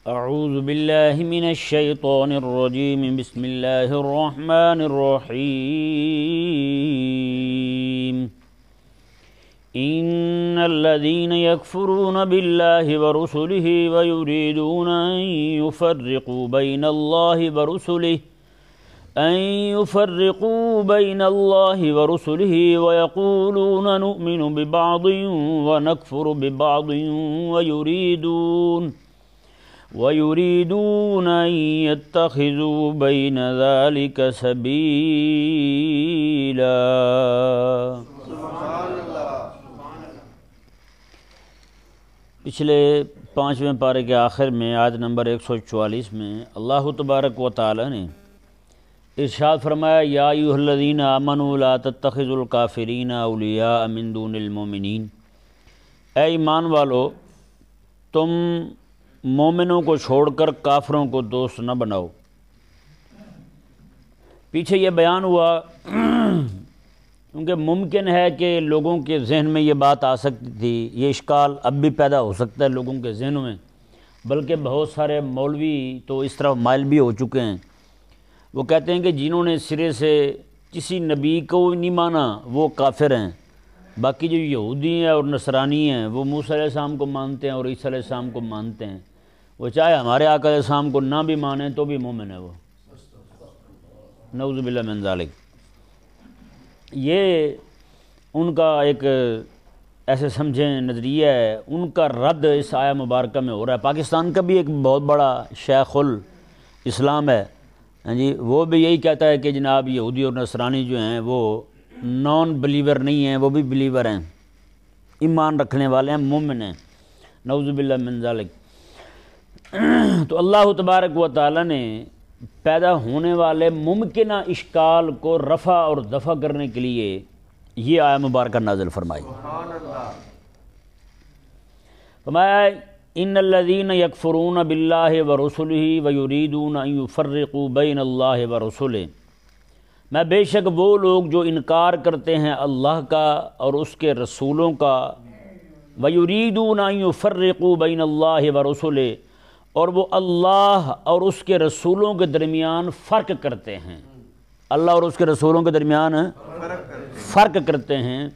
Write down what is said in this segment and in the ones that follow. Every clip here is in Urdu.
اعوذ باللہ من الشیطان الرجیم بسم اللہ الرحمن الرحیم ان الذین یکفرون باللہ ورسلہ ویریدون ان یفرقوا بین اللہ ورسلہ ویقولون نؤمن ببعض ونکفر ببعض وَيُرِيدُونَ أَن يَتَّخِذُوا بَيْنَ ذَلِكَ سَبِيلًا۔ پچھلے 5ویں پارے کے آخر میں آیت نمبر 144 میں اللہ تبارک و تعالی نے ارشاد فرمایا یا ایھا الذین آمنوا لا تتخذوا الکافرین اولیاء من دون المؤمنین، اے ایمان والو تم مومنوں کو چھوڑ کر کافروں کو دوست نہ بناؤ۔ پیچھے یہ بیان ہوا کیونکہ ممکن ہے کہ لوگوں کے ذہن میں یہ بات آ سکتی تھی، یہ اشکال اب بھی پیدا ہو سکتا ہے لوگوں کے ذہنوں میں، بلکہ بہت سارے مولوی تو اس طرح مائل بھی ہو چکے ہیں۔ وہ کہتے ہیں کہ جنہوں نے سرے سے کسی نبی کو نہیں مانا وہ کافر ہیں، باقی جو یہودی ہیں اور نصرانی ہیں وہ موسیٰ علیہ السلام کو مانتے ہیں اور عیسیٰ علیہ السلام کو مانتے ہیں، وہ چاہے ہمارے آقا علیہ السلام کو نہ بھی مانیں تو بھی مومن ہے وہ، نعوذ باللہ من ذالک۔ یہ ان کا ایک ایسے سمجھیں نظریہ ہے، ان کا رد اس آیہ مبارکہ میں ہو رہا ہے۔ پاکستان کا بھی ایک بہت بڑا شیخ الاسلام ہے، ہاں جی، وہ بھی یہی کہتا ہے کہ جناب یہودی اور نصرانی جو ہیں وہ نان بلیور نہیں ہیں، وہ بھی بلیور ہیں، ایمان رکھنے والے ہیں، مومن ہیں، نعوذ باللہ من ذالک۔ تو اللہ تبارک و تعالی نے پیدا ہونے والے ممکنہ اشکال کو رفع اور دفع کرنے کے لیے یہ آیہ مبارکہ نازل فرمائی۔ فرمایا ان الذین یکفرون باللہ ورسلہ ویریدون ان یفرقوا بین اللہ ورسلہ، میں بے شک وہ لوگ جو انکار کرتے ہیں اللہ کا اور اس کے رسولوں کا، ویریدون ان یفرقوا بین اللہ ورسلہ، اور وہ اللہ اور اس کے رسولوں کے درمیان فرق کرتے ہیں، اللہ اور اس کے رسولوں کے درمیان فرق کرتے ہیں،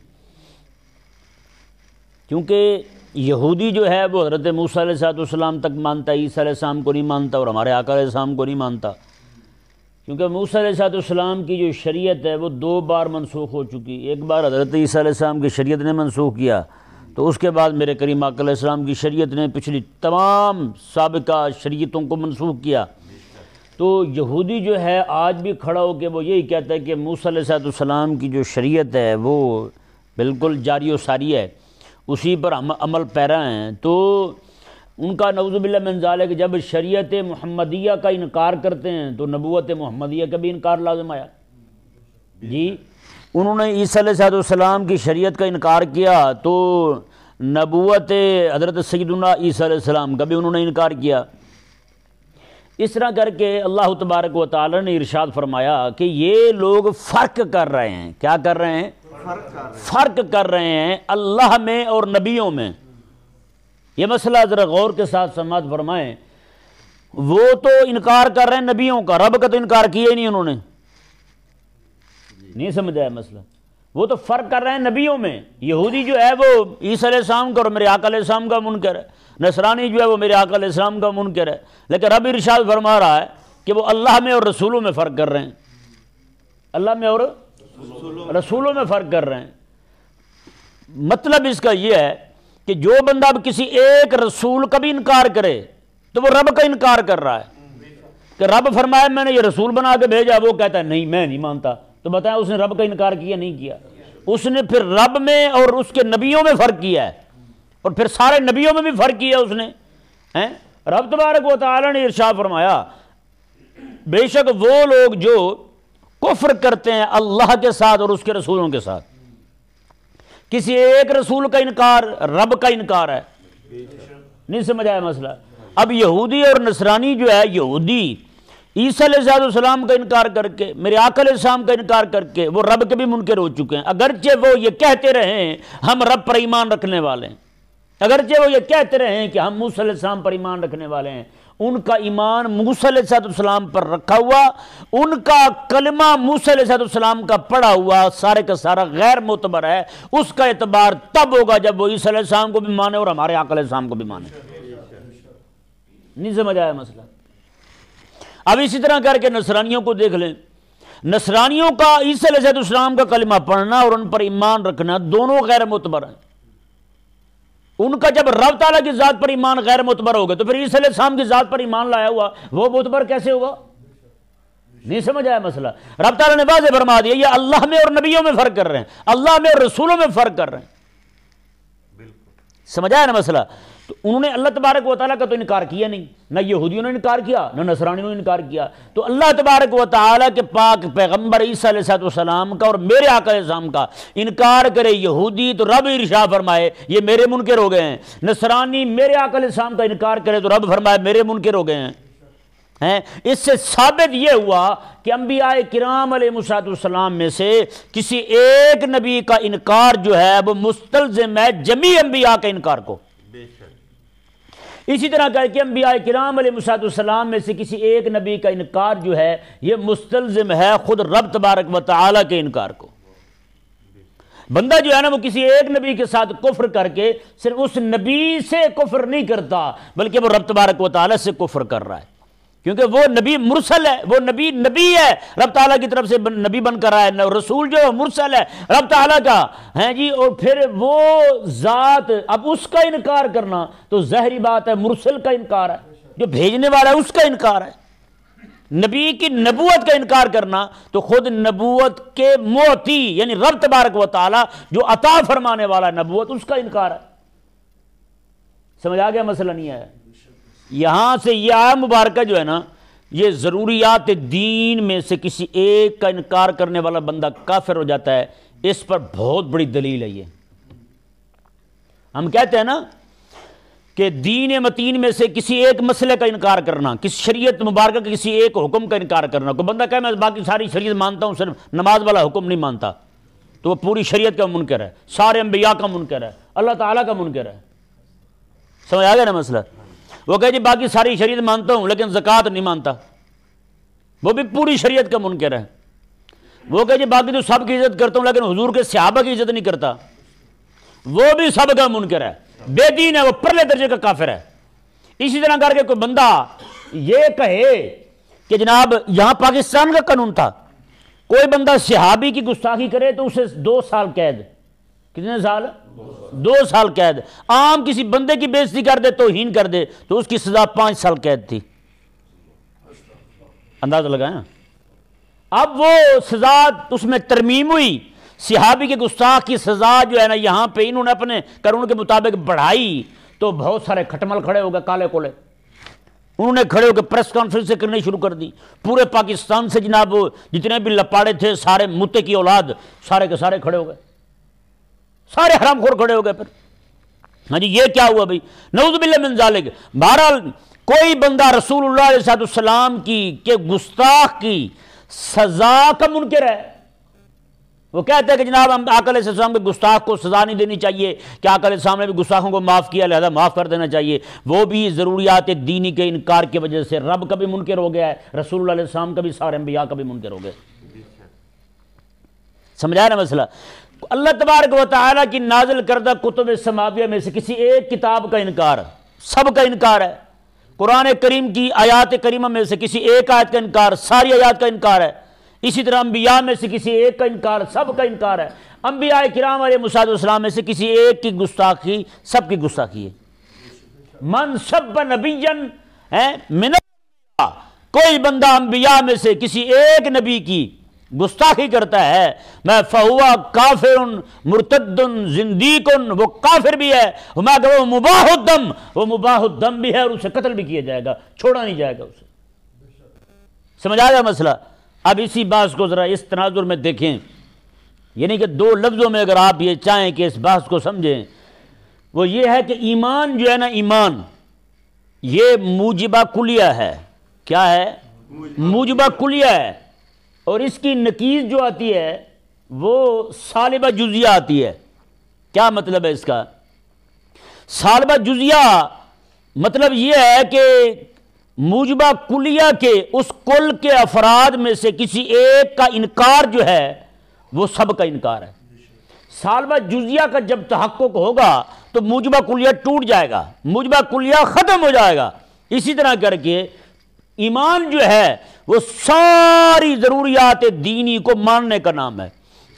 کیونکہ یہودی جو ہے وہ حضرت موسیٰ علیہ السلام تک مانتا ہے، عیسیٰ علیہ السلام کو نہیں مانتا، اور ہمارے آقا علیہ السلام کو نہیں مانتا، کیونکہ موسیٰ علیہ السلام کی جو شریعت ہے وہ 2 بار منسوخ ہو چکی۔ ایک بار حضرت عیسیٰ علیہ السلام کی شریعت نے منسوخ کیا، تو اس کے بعد میرے کریم آقا علیہ السلام کی شریعت نے پچھلی تمام سابقہ شریعتوں کو منسوخ کیا۔ تو یہودی جو ہے آج بھی کھڑا ہو کے وہ یہی کہتا ہے کہ موسیٰ علیہ السلام کی جو شریعت ہے وہ بالکل جاری و ساری ہے، اسی پر ہم عمل پیرا ہیں۔ تو ان کا نعوذ باللہ من ذالک جب شریعت محمدیہ کا انکار کرتے ہیں تو نبوت محمدیہ کا بھی انکار لازم آیا۔ جی، انہوں نے عیسیٰ علیہ السلام کی شریعت کا انکار کیا تو نبوت حضرت سیدنا عیسیٰ علیہ السلام کا بھی انہوں نے انکار کیا۔ اس طرح کر کے اللہ تبارک و تعالی نے ارشاد فرمایا کہ یہ لوگ فرق کر رہے ہیں۔ کیا کر رہے ہیں؟ فرق کر رہے ہیں اللہ میں اور نبیوں میں۔ یہ مسئلہ ذرا غور کے ساتھ سماعت فرمائیں، وہ تو انکار کر رہے ہیں نبیوں کا، رب کا تو انکار کیا ہی نہیں انہوں نے، نہیں سمجھا ہے مسئلہ، وہ تو فرق کر رہے ہیں نبیوں میں۔ یہودی جو ہے وہ عیسیٰ علیہ السلام کا اور میرے آقا علیہ السلام کا منکر ہے، نصرانی جو ہے وہ میرے آقا علیہ السلام کا منکر ہے، لیکن رب ارشاد فرما رہا ہے کہ وہ اللہ میں اور رسولوں میں فرق کر رہے ہیں، اللہ میں اور رسولوں میں فرق کر رہے ہیں۔ مطلب اس کا یہ ہے کہ جو بندہ اب کسی ایک رسول کا بھی انکار کرے تو وہ رب کا انکار کر رہا ہے، کہ رب فرمایا میں نے یہ رسول بنا کے بھیجا، وہ کہتا ہے نہیں میں نہیں مانتا، تو بتائیں اس نے رب کا انکار کیا نہیں کیا؟ اس نے پھر رب میں اور اس کے نبیوں میں فرق کیا ہے، اور پھر سارے نبیوں میں بھی فرق کیا اس نے۔ رب تبارک و تعالی نے ارشاد فرمایا بے شک وہ لوگ جو کفر کرتے ہیں اللہ کے ساتھ اور اس کے رسولوں کے ساتھ، کسی ایک رسول کا انکار رب کا انکار ہے، نہیں سمجھ آیا مسئلہ؟ اب یہودی اور نصرانی جو ہے، یہودی عیسیٰ علیہ السلام کا انکار کر کے، میرے آقا علیہ السلام کا انکار کر کے وہ رب کے بھی منکر ہو چکے ہیں، اگرچہ وہ یہ کہتے رہے ہیں ہم رب پر ایمان رکھنے والے ہیں، اگرچہ وہ یہ کہتے رہے ہیں کہ ہم موسیٰ علیہ السلام پر ایمان رکھنے والے ہیں، ان کا ایمان موسیٰ علیہ السلام پر رکھا ہوا، ان کا کلمہ موسیٰ علیہ السلام کا پڑھا ہوا سارے کا سارا غیر معتبر ہے، اس کا اعتبار تب ہوگا جب وہ عیسیٰ علیہ السلام کو بھی مانے اور ہمارے آقا علیہ السلام کو بھی مانے۔ نہیں سمجھ آیا مسئلہ؟ اب اسی طرح کر کے نصرانیوں کو دیکھ لیں، نصرانیوں کا عیسیٰ علیہ السلام کا کلمہ پڑھنا اور ان پر ایمان رکھنا دونوں غیر معتبر ہیں۔ ان کا جب رب تعالیٰ کی ذات پر ایمان غیر معتبر ہوگا تو پھر عیسیٰ علیہ السلام کی ذات پر ایمان لایا ہوا وہ معتبر کیسے ہوگا؟ نہیں سمجھ آیا مسئلہ؟ رب تعالیٰ نے واضح فرما دیا یہ اللہ میں اور نبیوں میں فرق کر رہے ہیں، اللہ میں اور رسولوں میں فرق کر رہے ہیں۔ سمجھ آیا نا مسئلہ؟ تو انہوں نے اللہ تبارک و تعالیٰ کا تو انکار کیا نہیں، نہ یہودیوں نے انکار کیا نہ نصرانیوں نے انکار کیا، تو اللہ تبارک و تعالیٰ کے پاک پیغمبر عیسیٰ علیہ السلام کا اور میرے آقا علیہ السلام کا انکار کرے یہودی تو رب ارشاد فرمائے یہ میرے منکر ہو گئے ہیں، نصرانی میرے آقا علیہ السلام کا انکار کرے تو رب فرمائے میرے منکر ہو گئے ہیں۔ اس سے ثابت یہ ہوا کہ انبیاء کرام علیہ السلام میں سے کسی ایک نبی کا انکار جو ہے وہ مستلزم ہے جمیع انبیاء کے انکار کو۔ اسی طرح کر کے انبیاء کرام علیہ السلام میں سے کسی ایک نبی کا انکار جو ہے یہ مستلزم ہے خود رب تبارک و تعالیٰ کے انکار کو۔ بندہ جو ہے نا وہ کسی ایک نبی کے ساتھ کفر کر کے صرف اس نبی سے کفر نہیں کرتا بلکہ وہ رب تبارک و تعالیٰ سے کفر کر رہا ہے، کیونکہ وہ نبی مرسل ہے، وہ نبی ہے رب تعالیٰ کی طرف سے نبی بن کر آیا، رسول جو ہے مرسل ہے رب تعالیٰ کا ہے جی، اور پھر وہ ذات اب اس کا انکار کرنا تو ظاہری بات ہے مرسل کا انکار ہے، جو بھیجنے والا ہے اس کا انکار ہے۔ نبی کی نبوت کا انکار کرنا تو خود نبوت کے معطی یعنی رب تبارک و تعالیٰ جو عطا فرمانے والا نبوت اس کا انکار ہے۔ سمجھ آ گیا مسئلہ؟ نہیں ہے؟ یہاں سے یہ آیہ مبارکہ جو ہے نا یہ ضروریات دین میں سے کسی ایک کا انکار کرنے والا بندہ کافر ہو جاتا ہے، اس پر بہت بڑی دلیل ہے۔ یہ ہم کہتے ہیں نا کہ دین متین میں سے کسی ایک مسئلے کا انکار کرنا، کسی شریعت مبارکہ کے کسی ایک حکم کا انکار کرنا، کوئی بندہ کہے میں باقی ساری شریعت مانتا ہوں صرف نماز والا حکم نہیں مانتا تو وہ پوری شریعت کا منکر ہے، سارے انبیاء کا منکر ہے، اللہ تعالیٰ کا منکر ہے۔ سمجھ آ گیا نا مسئلہ؟ وہ کہے جی باقی ساری شریعت مانتا ہوں لیکن زکوٰۃ نہیں مانتا، وہ بھی پوری شریعت کا منکر ہے۔ وہ کہے جی باقی تو سب کی عزت کرتا ہوں لیکن حضور کے صحابہ کی عزت نہیں کرتا، وہ بھی سب کا منکر ہے، بے دین ہے، وہ پرلے درجے کا کافر ہے۔ اسی طرح کر کے کوئی بندہ یہ کہے کہ جناب یہاں پاکستان کا قانون تھا کوئی بندہ صحابی کی گستاخی کرے تو اسے 2 سال قید، کتنے سال؟ 2 سال قید۔ عام کسی بندے کی بے عزتی کر دے توہین کر دے تو اس کی سزا 5 سال قید تھی، اندازہ لگائیں۔ اب وہ سزا اس میں ترمیم ہوئی، صحابی کے گستاخ کی سزا جو ہے نا یہاں پہ انہوں نے اپنے قانون کے مطابق بڑھائی تو بہت سارے کھٹمل کھڑے ہو گئے کالے کولے، انہوں نے کھڑے ہو کے پریس کانفرنس کرنی شروع کر دی، پورے پاکستان سے جناب جتنے بھی لپاڑے تھے سارے متے کی اولاد سارے کے سارے کھڑے ہو گئے، سارے حرام خور کھڑے ہو گئے۔ پھر ہاں جی یہ کیا ہوا بھائی؟ نعوذ باللہ من ذالک۔ بہرحال کوئی بندہ رسول اللہ علیہ السلام کی کہ گستاخ کی سزا کا منکر ہے، وہ کہتے ہیں کہ جناب ہم آقا علیہ السلام کے گستاخ کو سزا نہیں دینی چاہیے کہ آقا علیہ السلام نے بھی گستاخوں کو معاف کیا لہذا معاف کر دینا چاہیے، وہ بھی ضروریات دینی کے انکار کی وجہ سے رب کا بھی منکر ہو گیا ہے، رسول اللہ علیہ السلام کا بھی سارے انبیاء کا بھی منکر ہو گئے۔ سمجھایا نا مسئلہ؟ اللہ تبارک و تعالیٰ کی نازل کردہ کتب سماویہ میں سے کسی ایک کتاب کا انکار سب کا انکار ہے، قرآن کریم کی آیات کریمہ میں سے کسی ایک آیت کا انکار ساری آیات کا انکار ہے، اسی طرح انبیاء میں سے کسی ایک کا انکار سب کا انکار ہے، انبیاء کرام علیہ السلام میں سے کسی ایک کی گستاخی سب کی گستاخی ہے۔ من سب نبیا من الانبیاء، کوئی بندہ انبیاء میں سے کسی ایک نبی کی گستاخی کرتا ہے میں فہوا کافر مرتد زندیق، وہ کافر بھی ہے، وہ مباح الدم، وہ مباح الدم بھی ہے اور اسے قتل بھی کیا جائے گا، چھوڑا نہیں جائے گا اسے۔ سمجھ آ گیا مسئلہ؟ اب اسی بات کو ذرا اس تناظر میں دیکھیں، یعنی کہ 2 لفظوں میں اگر آپ یہ چاہیں کہ اس بات کو سمجھیں، وہ یہ ہے کہ ایمان جو ہے نا ایمان یہ موجبہ کلیہ ہے۔ کیا ہے؟ موجبہ کلیہ ہے، اور اس کی نقیض جو آتی ہے وہ سالبہ جزیہ آتی ہے۔ کیا مطلب ہے اس کا؟ سالبہ جزیہ مطلب یہ ہے کہ موجبہ کلیہ کے اس کل کے افراد میں سے کسی ایک کا انکار جو ہے وہ سب کا انکار ہے۔ سالبہ جزیہ کا جب تحقق ہوگا تو موجبہ کلیہ ٹوٹ جائے گا، موجبہ کلیہ ختم ہو جائے گا۔ اسی طرح کر کے ایمان جو ہے وہ ساری ضروریات دینی کو ماننے کا نام ہے۔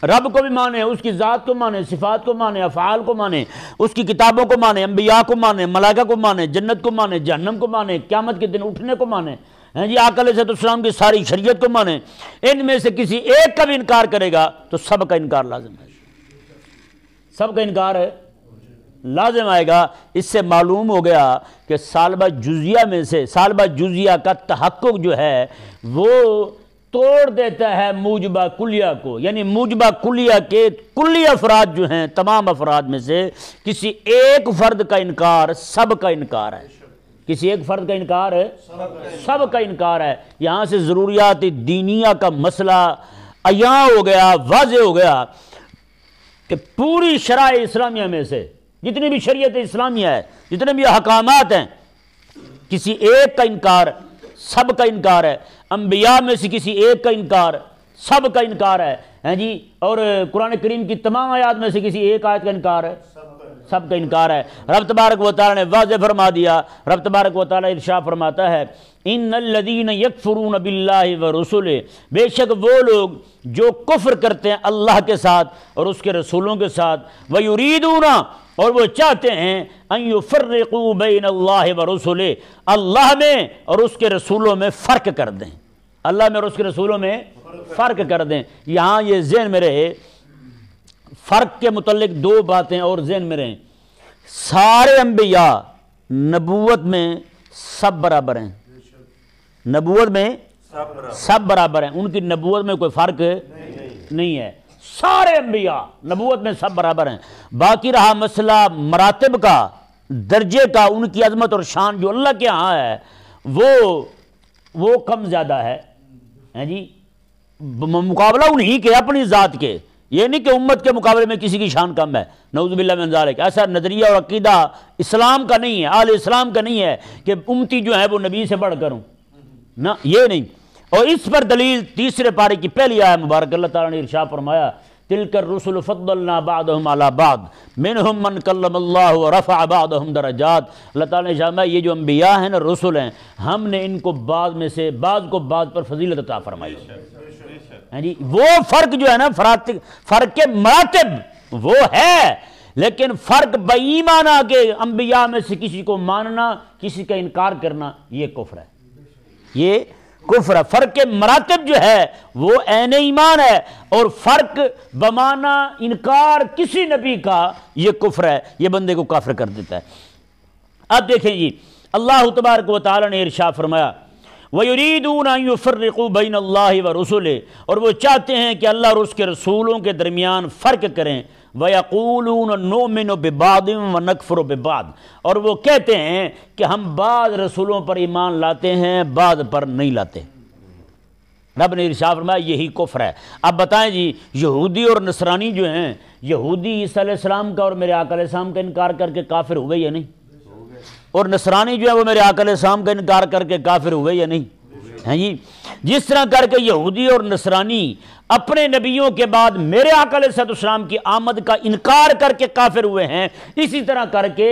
رب کو بھی مانے، اس کی ذات کو مانے، صفات کو مانے، افعال کو مانے، اس کی کتابوں کو مانے، انبیاء کو مانے، ملائکہ کو مانے، جنت کو مانے، جہنم کو مانے، قیامت کے دن اٹھنے کو مانے، آقا علیہ السلام کی ساری شریعت کو مانے۔ ان میں سے کسی ایک کا بھی انکار کرے گا تو سب کا انکار لازم ہے، سب کا انکار ہے لازم آئے گا۔ اس سے معلوم ہو گیا کہ سالبہ جزیہ میں سے سالبہ جزیہ کا تحقق جو ہے وہ توڑ دیتا ہے موجبہ کلیہ کو، یعنی موجبہ کلیہ کے کلی افراد جو ہیں تمام افراد میں سے کسی ایک فرد کا انکار سب کا انکار ہے، کسی ایک فرد کا انکار ہے سب کا انکار ہے۔ یہاں سے ضروریات دینیہ کا مسئلہ عیاں ہو گیا، واضح ہو گیا کہ پوری شرائع اسلامیہ میں سے جتنی بھی شریعت اسلامیہ ہے، جتنے بھی احکامات ہیں، کسی ایک کا انکار سب کا انکار ہے۔ انبیاء میں سے کسی ایک کا انکار سب کا انکار ہے جی، اور قرآن کریم کی تمام آیات میں سے کسی ایک آیت کا انکار ہے سب کا انکار ہے۔ رب تبارک و تعالی نے واضح فرما دیا، رب تبارک و تعالی ارشاد فرماتا ہے ان الذین یکفرون باللہ ورسلہ، بے شک وہ لوگ جو کفر کرتے ہیں اللہ کے ساتھ اور اس کے رسولوں کے ساتھ، ویریدون، اور وہ چاہتے ہیں ان یفرقوا بین اللہ ورسلہ، اللہ میں اور اس کے رسولوں میں فرق کر دیں، اللہ میں اور اس کے رسولوں میں فرق کر دیں۔ یہاں یہ ذہن میں رہے، فرق کے متعلق دو باتیں اور ذہن میں رہیں۔ سارے انبیاء نبوت میں سب برابر ہیں، نبوت میں سب برابر ہیں، ان کی نبوت میں کوئی فرق نہیں ہے، سارے انبیاء نبوت میں سب برابر ہیں۔ باقی رہا مسئلہ مراتب کا، درجے کا، ان کی عظمت اور شان جو اللہ کے ہاں ہے وہ کم زیادہ ہے جی، مقابلہ انہی کے اپنی ذات کے، یہ نہیں کہ امت کے مقابلے میں کسی کی شان کم ہے، نعوذ باللہ من ذالک۔ ایسا نظریہ اور عقیدہ اسلام کا نہیں ہے، اہل اسلام کا نہیں ہے کہ امتی جو ہے وہ نبی سے بڑھ کر ہوں، نہ یہ نہیں۔ اور اس پر دلیل تیسرے پارے کی پہلی آیت مبارک اللہ تعالیٰ نے ارشاد فرمایا تلک الرسل فضلنا بعضهم على بعض منهم من کلم اللہ ورفع بعضهم درجات۔ اللہ تعالیٰ نے ارشاد فرمایا یہ جو انبیاء ہیں نا، رسل ہیں، ہم نے ان کو بعض میں سے بعض کو بعض پر فضیلت عطا فرمائی ہے جی۔ وہ فرق جو ہے نا، فرق کے مراتب وہ ہے، لیکن فرق بایمانہ کے انبیاء میں سے کسی کو ماننا، کسی کا انکار کرنا، یہ کفر ہے، یہ کفر ہے۔ فرق کے مراتب جو ہے وہ عین ایمان ہے، اور فرق بمانہ انکار کسی نبی کا یہ کفر ہے، یہ بندے کو کافر کر دیتا ہے۔ اب دیکھیں جی، اللہ تبارک و تعالی نے ارشاد فرمایا وَيُرِيدُونَ أَن يُفَرِّقُوا بَيْنَ اللَّهِ وَرُسُلِهِ، اور وہ چاہتے ہیں کہ اللہ اور اس کے رسولوں کے درمیان فرق کریں، وَيَقُولُونَ نُؤْمِنُ بِبَعْضٍ وَنَكْفُرُ بِبَعْضٍ، اور وہ کہتے ہیں کہ ہم بعض رسولوں پر ایمان لاتے ہیں، بعض پر نہیں لاتے۔ رب نے ارشاد فرمایا یہی کفر ہے۔ اب بتائیں جی، یہودی اور نصرانی جو ہیں، یہودی عیسیٰ علیہ السلام کا اور میرے آقا علیہ السلام کا انکار کر کے کافر ہوئے یا نہیں؟ اور نصرانی جو ہے وہ میرے آقا علیہ السلام کا انکار کر کے کافر ہوئے یا نہیں؟ ہیں جی، جس طرح کر کے یہودی اور نصرانی اپنے نبیوں کے بعد میرے آقا علیہ السلام کی آمد کا انکار کر کے کافر ہوئے ہیں، اسی طرح کر کے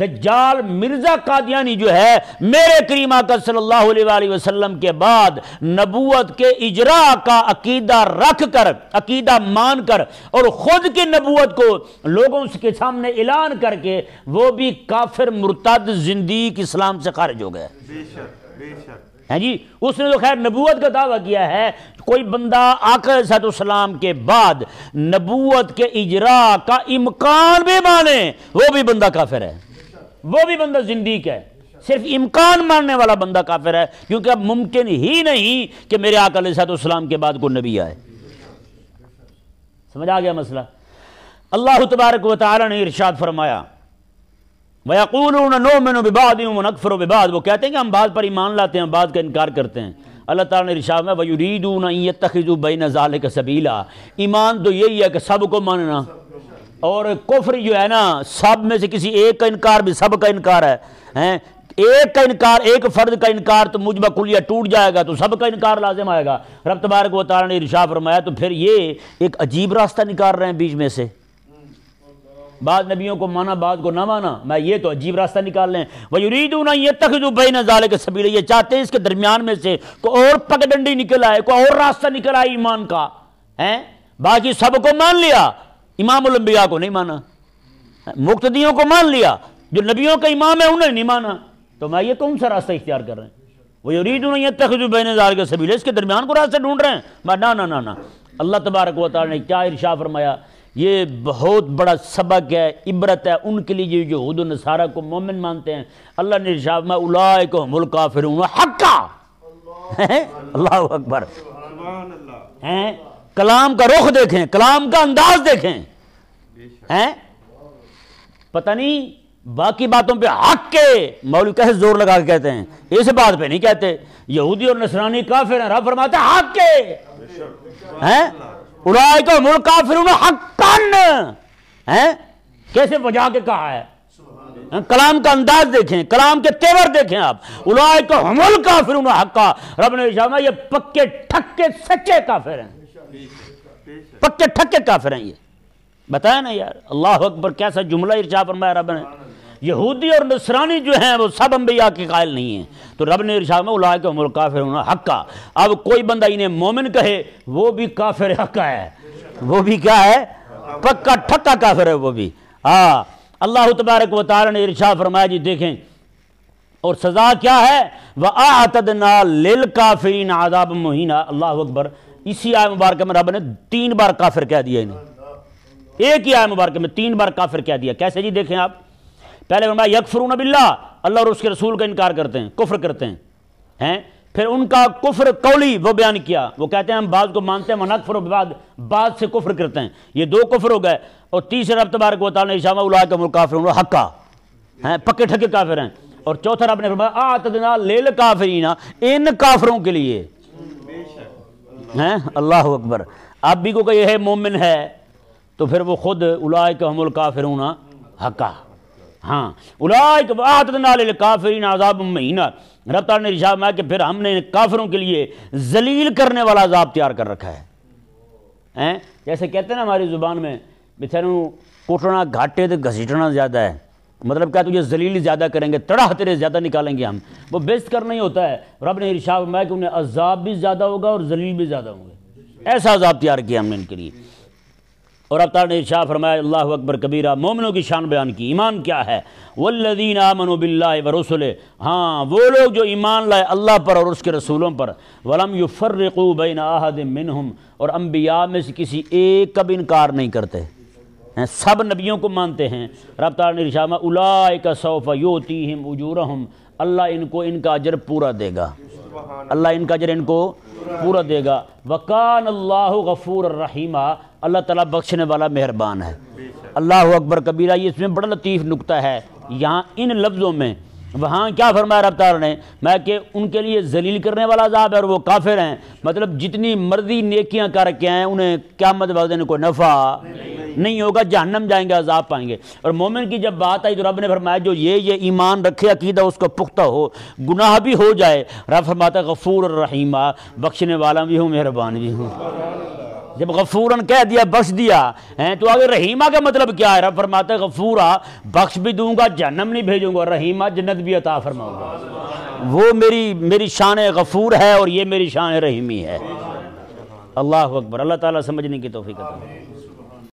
دجال مرزا قادیانی جو ہے میرے کریم آقا صلی اللہ علیہ وآلہ وسلم کے بعد نبوت کے اجراء کا عقیدہ رکھ کر، عقیدہ مان کر، اور خود کی نبوت کو لوگوں کے سامنے اعلان کر کے وہ بھی کافر مرتد زندیق اسلام سے خارج ہو گیا ہے جی۔ اس نے تو خیر نبوت کا دعویٰ کیا ہے، کوئی بندہ آقا علیہ السلام کے بعد نبوت کے اجراء کا امکان بھی مانے، وہ بھی بندہ کافر ہے، وہ بھی بندہ زندیق ہے۔ صرف امکان ماننے والا بندہ کافر ہے، کیونکہ اب ممکن ہی نہیں کہ میرے آقا علیہ السلام کے بعد کوئی نبی آئے۔ سمجھ آ گیا مسئلہ؟ اللہ تبارک و تعالی نے ارشاد فرمایا وَيَقُولُونَ نُؤْمِنُ بِبَعْضٍ وَنَكْفُرُ بِبَعْضٍ، وہ کہتے ہیں کہ ہم بعض پر ایمان لاتے ہیں، بعض کا انکار کرتے ہیں۔ اللہ تعالیٰ نے ارشاد میں وَيُرِيدُونَ أَن يَتَّخِذُوا بَيْنَ ذَلِكَ سَبِيلًا، ایمان تو یہی ہے کہ سب کو ماننا، اور کفر جو ہے نا، سب میں سے کسی ایک کا انکار بھی سب کا انکار ہے، ایک کا انکار، ایک فرد کا انکار تو مجمع کلیہ ٹوٹ جائے گا، تو سب کا انکار لازم آئے گا۔ رب تبارک و تعالیٰ نے ارشاد فرمایا تو پھر یہ ایک عجیب راستہ نکال رہے ہیں بیچ میں سے، بعض نبیوں کو مانا بعض کو نہ مانا، میں یہ تو عجیب راستہ نکال لیں۔ وَيُرِيدُونَ أَن يَتَّخِذُوا بَيْنَ ذَلِكَ سَبِيلًا، یہ چاہتے ہیں اس کے درمیان میں سے کوئی اور پگڈنڈی نکل آئے، کوئی اور راستہ نکل آئے ایمان کا، ہیں باقی سب کو مان لیا، امام الانبیاء کو نہیں مانا، مقتدیوں کو مان لیا، جو نبیوں کا امام ہے انہیں نہیں مانا، تو میں یہ کون سا راستہ اختیار کر رہے ہیں؟ وَيُرِيدُونَ أَن يَتَّخِذُوا بَيْنَ ذَلِكَ سَبِيلًا، اس کے درمیان کو راستہ ڈھونڈ رہے ہیں، میں نہ۔ اللہ تبارک و تعالیٰ نے کیا ارشاد فرمایا، یہ بہت بڑا سبق ہے، عبرت ہے ان کے لیے جو یہود و نصارہ کو مومن مانتے ہیں۔ اللہ نے ارشاد فرمایا اولئک هم الکافرون حقا، اللہ اکبر، ہیں کلام کا رخ دیکھیں، کلام کا انداز دیکھیں، ہیں پتہ نہیں باقی باتوں پہ حق کے مولوی کیسے زور لگا کے کہتے ہیں، اس بات پہ نہیں کہتے یہودی اور نصرانی کافر ہیں، رب فرماتا ہے حق کے، ہیں اولئک هم الکافرون حقا، ہیں کیسے بجا کے کہا ہے، کلام کا انداز دیکھیں، کلام کے تیور دیکھیں آپ، اولئک هم الکافرون حقا، رب نے ارشاد فرمایا یہ پکے ٹھکے سچے کافر ہیں، پکے ٹھکے کافر ہیں۔ یہ بتایا نا یار، اللہ اکبر، کیسا جملہ ارشاد فرمایا رب نے، یہودی اور نصرانی جو ہیں وہ سب انبیاء کے قائل نہیں ہیں، تو رب نے ارشاد فرمایا اولئک هم الکافرون حقا۔ اب کوئی بندہ انہیں مومن کہے وہ بھی کافر حقا ہے، وہ بھی کیا ہے، پکا ٹھکا کافر ہے وہ بھی۔ ہاں اللہ تبارک و تعالی نے ارشاد فرمایا جی دیکھیں، اور سزا کیا ہے، وَأَعْتَدْنَا لِلْكَافِرِينَ عَذَابًا مُهِينًا، اللہ اکبر۔ اسی آیت مبارکہ میں رب نے 3 بار کافر کہہ دیا انہیں، ایک ہی آیت مبارکہ میں 3 بار کافر کہہ دیا۔ کیسے جی دیکھیں آپ، پہلے فرمایا یکفرون باللہ، اللہ اور اس کے رسول کا انکار کرتے ہیں، کفر کرتے ہیں، پھر ان کا کفر قولی وہ بیان کیا، وہ کہتے ہیں ہم بعض کو مانتے ہیں ونکفر ببعض، بعض سے کفر کرتے ہیں، یہ 2 کفر ہو گئے۔ اور تیسرا رب تبارک و تعالی نے ارشاد فرمایا اولئک هم الکافرون حقا، ہیں پکے ٹھکے کافر ہیں۔ اور چوتھا رب نے فرمایا اعتدنا للکافرین، ان کافروں کے لیے، ہیں اللہ اکبر۔ اب بھی کو یہ ہے مومن ہے تو پھر وہ خود اولئک هم الکافرون حقا، ہاں اولئک اعتدنا للکافرین عذابا مہینا۔ رب تعالیٰ نے ارشاد فرمایا کہ پھر ہم نے کافروں کے لیے ذلیل کرنے والا عذاب تیار کر رکھا ہے، جیسے کہتے ہیں نا ہماری زبان میں، بیچاروں کوٹنا گھاٹے تو گھسیٹنا زیادہ ہے، مطلب کیا تجھے ذلیل زیادہ کریں گے، تڑا تیرے زیادہ نکالیں گے ہم، وہ بیست کرنا ہی ہوتا ہے۔ رب نے ارشاد فرمایا کہ انہیں عذاب بھی زیادہ ہوگا اور ذلیل بھی زیادہ ہوں گے، ایسا عذاب تیار کیا ہم نے ان کے لیے۔ اور رب تعالیٰ نے ارشاد فرمایا اللہ اکبر کبیرہ، مومنوں کی شان بیان کی، ایمان کیا ہے، والذین آمنوا باللہ ورسلہ، ہاں وہ لوگ جو ایمان لائے اللہ پر اور اس کے رسولوں پر، ولم یفرقوا بین احد منہم، اور انبیاء میں سے کسی ایک کا بھی انکار نہیں کرتے، سب نبیوں کو مانتے ہیں۔ رب تعالیٰ نے ارشاد فرمایا اولئک سوف یؤتیہم اجورہم، اللہ ان کو ان کا اجر پورا دے گا، اللہ ان کا اجر ان کو پورا دے گا۔ وکان اللہ غفور الرحیم، اللہ تعالیٰ بخشنے والا مہربان ہے۔ اللہ اکبر کبیرہ، یہ اس میں بڑا لطیف نکتہ ہے یہاں ان لفظوں میں، وہاں کیا فرمایا رب تعالیٰ نے، میں کہ ان کے لیے ذلیل کرنے والا عذاب ہے اور وہ کافر ہیں، مطلب جتنی مرضی نیکیاں کر کے ہیں انہیں قیامت والے دن کوئی نفع نہیں ہوگا، جہنم جائیں گے، عذاب پائیں گے۔ اور مومن کی جب بات آئی تو رب نے فرمایا جو یہ ایمان رکھے، عقیدہ اس کو پختہ ہو، گناہ بھی ہو جائے، رب فرماتا ہے غفور الرحیم، بخشنے والا بھی ہوں مہربان بھی ہوں۔ جب غفوراً کہہ دیا بخش دیا ہیں تو آگے رحیمہ کا مطلب کیا ہے، رب فرماتا ہے غفورا بخش بھی دوں گا، جہنم نہیں بھیجوں گا، رحیمہ جنت بھی عطا فرماؤں گا۔ وہ میری شان غفور ہے اور یہ میری شان رحیمی ہے۔ اللہ اکبر، اللہ تعالیٰ سمجھنے کی توفیق عطا فرمائے۔